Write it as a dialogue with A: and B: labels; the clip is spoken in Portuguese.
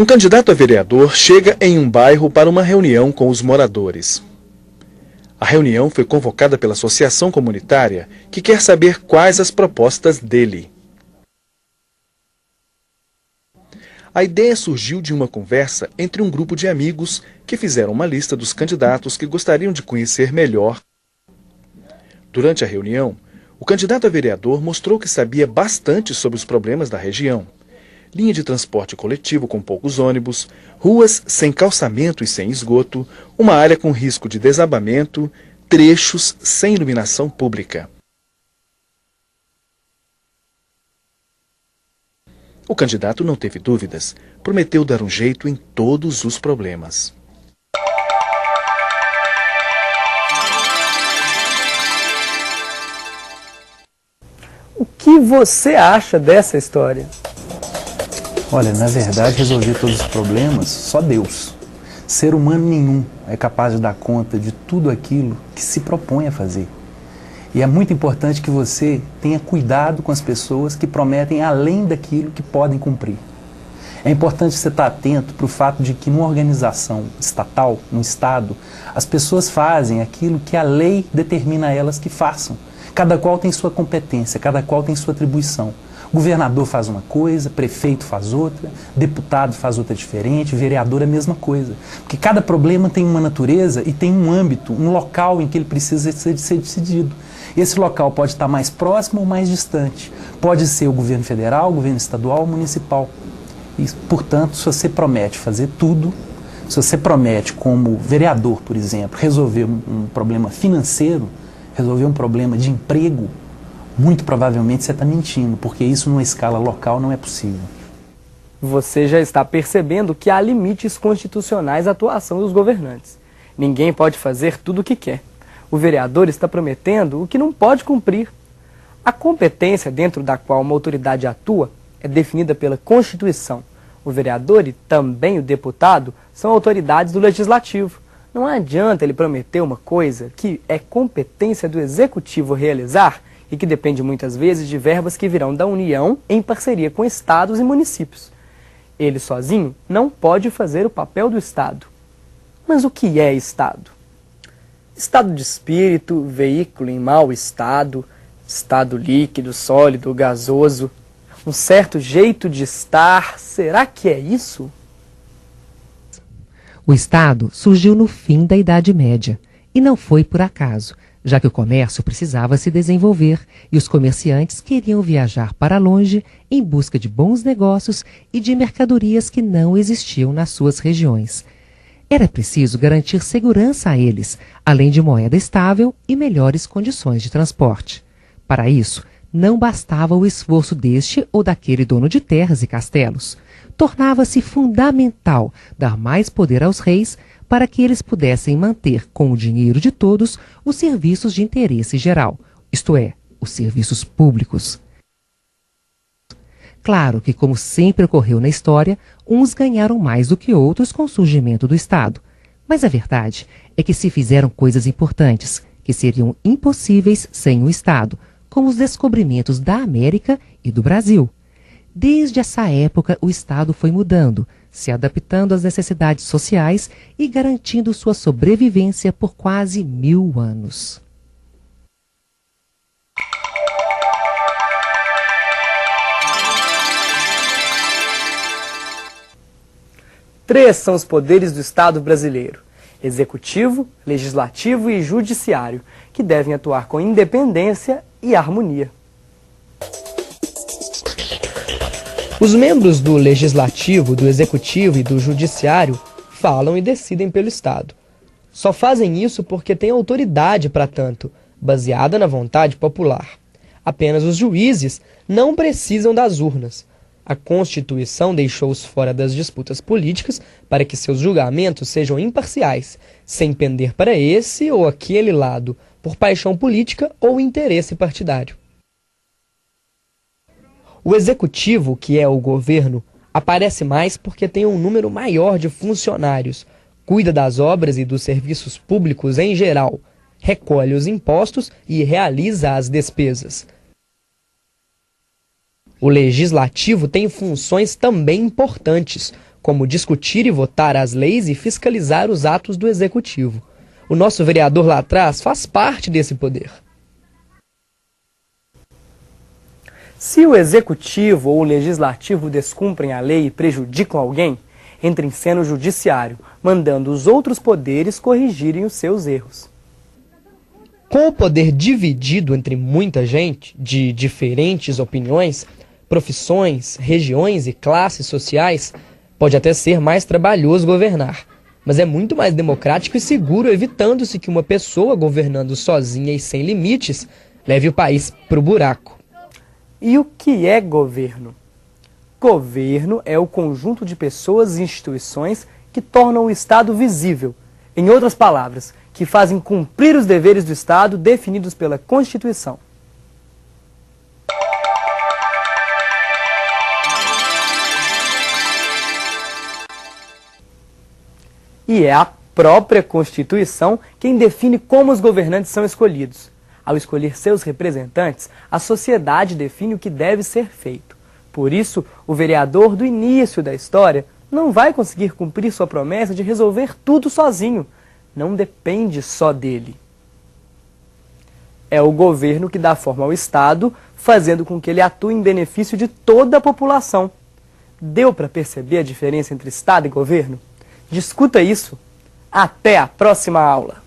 A: Um candidato a vereador chega em um bairro para uma reunião com os moradores. A reunião foi convocada pela associação comunitária, que quer saber quais as propostas dele. A ideia surgiu de uma conversa entre um grupo de amigos que fizeram uma lista dos candidatos que gostariam de conhecer melhor. Durante a reunião, o candidato a vereador mostrou que sabia bastante sobre os problemas da região. Linha de transporte coletivo com poucos ônibus, ruas sem calçamento e sem esgoto, uma área com risco de desabamento, trechos sem iluminação pública. O candidato não teve dúvidas, prometeu dar um jeito em todos os problemas.
B: O que você acha dessa história?
C: Olha, na verdade, resolver todos os problemas, só Deus. Ser humano nenhum é capaz de dar conta de tudo aquilo que se propõe a fazer. E é muito importante que você tenha cuidado com as pessoas que prometem além daquilo que podem cumprir. É importante você estar atento para o fato de que numa organização estatal, num Estado, as pessoas fazem aquilo que a lei determina a elas que façam. Cada qual tem sua competência, cada qual tem sua atribuição. Governador faz uma coisa, prefeito faz outra, deputado faz outra diferente, vereador é a mesma coisa. Porque cada problema tem uma natureza e tem um âmbito, um local em que ele precisa ser decidido. Esse local pode estar mais próximo ou mais distante. Pode ser o governo federal, o governo estadual ou municipal. E, portanto, se você promete fazer tudo, se você promete como vereador, por exemplo, resolver um problema financeiro, resolver um problema de emprego, muito provavelmente você está mentindo, porque isso numa escala local não é possível.
B: Você já está percebendo que há limites constitucionais à atuação dos governantes. Ninguém pode fazer tudo o que quer. O vereador está prometendo o que não pode cumprir. A competência dentro da qual uma autoridade atua é definida pela Constituição. O vereador e também o deputado são autoridades do Legislativo. Não adianta ele prometer uma coisa que é competência do Executivo realizar e que depende muitas vezes de verbas que virão da União em parceria com estados e municípios. Ele sozinho não pode fazer o papel do Estado. Mas o que é Estado? Estado de espírito, veículo em mau estado, estado líquido, sólido, gasoso, um certo jeito de estar, será que é isso?
D: O Estado surgiu no fim da Idade Média e não foi por acaso, já que o comércio precisava se desenvolver e os comerciantes queriam viajar para longe em busca de bons negócios e de mercadorias que não existiam nas suas regiões. Era preciso garantir segurança a eles, além de moeda estável e melhores condições de transporte. Para isso, não bastava o esforço deste ou daquele dono de terras e castelos. Tornava-se fundamental dar mais poder aos reis para que eles pudessem manter, com o dinheiro de todos, os serviços de interesse geral, isto é, os serviços públicos. Claro que, como sempre ocorreu na história, uns ganharam mais do que outros com o surgimento do Estado. Mas a verdade é que se fizeram coisas importantes, que seriam impossíveis sem o Estado, como os descobrimentos da América e do Brasil. Desde essa época, o Estado foi mudando, se adaptando às necessidades sociais e garantindo sua sobrevivência por quase 1000 anos.
B: Três são os poderes do Estado brasileiro: executivo, legislativo e judiciário, que devem atuar com independência e harmonia. Os membros do legislativo, do executivo e do judiciário falam e decidem pelo Estado. Só fazem isso porque têm autoridade para tanto, baseada na vontade popular. Apenas os juízes não precisam das urnas. A Constituição deixou-os fora das disputas políticas para que seus julgamentos sejam imparciais, sem pender para esse ou aquele lado, por paixão política ou interesse partidário. O executivo, que é o governo, aparece mais porque tem um número maior de funcionários, cuida das obras e dos serviços públicos em geral, recolhe os impostos e realiza as despesas. O legislativo tem funções também importantes, como discutir e votar as leis e fiscalizar os atos do executivo. O nosso vereador lá atrás faz parte desse poder. Se o executivo ou o legislativo descumprem a lei e prejudicam alguém, entra em cena o judiciário, mandando os outros poderes corrigirem os seus erros. Com o poder dividido entre muita gente, de diferentes opiniões, profissões, regiões e classes sociais, pode até ser mais trabalhoso governar, mas é muito mais democrático e seguro, evitando-se que uma pessoa governando sozinha e sem limites leve o país para o buraco. E o que é governo? Governo é o conjunto de pessoas e instituições que tornam o Estado visível. Em outras palavras, que fazem cumprir os deveres do Estado definidos pela Constituição. E é a própria Constituição quem define como os governantes são escolhidos. Ao escolher seus representantes, a sociedade define o que deve ser feito. Por isso, o vereador do início da história não vai conseguir cumprir sua promessa de resolver tudo sozinho. Não depende só dele. É o governo que dá forma ao Estado, fazendo com que ele atue em benefício de toda a população. Deu para perceber a diferença entre Estado e governo? Discuta isso. Até a próxima aula!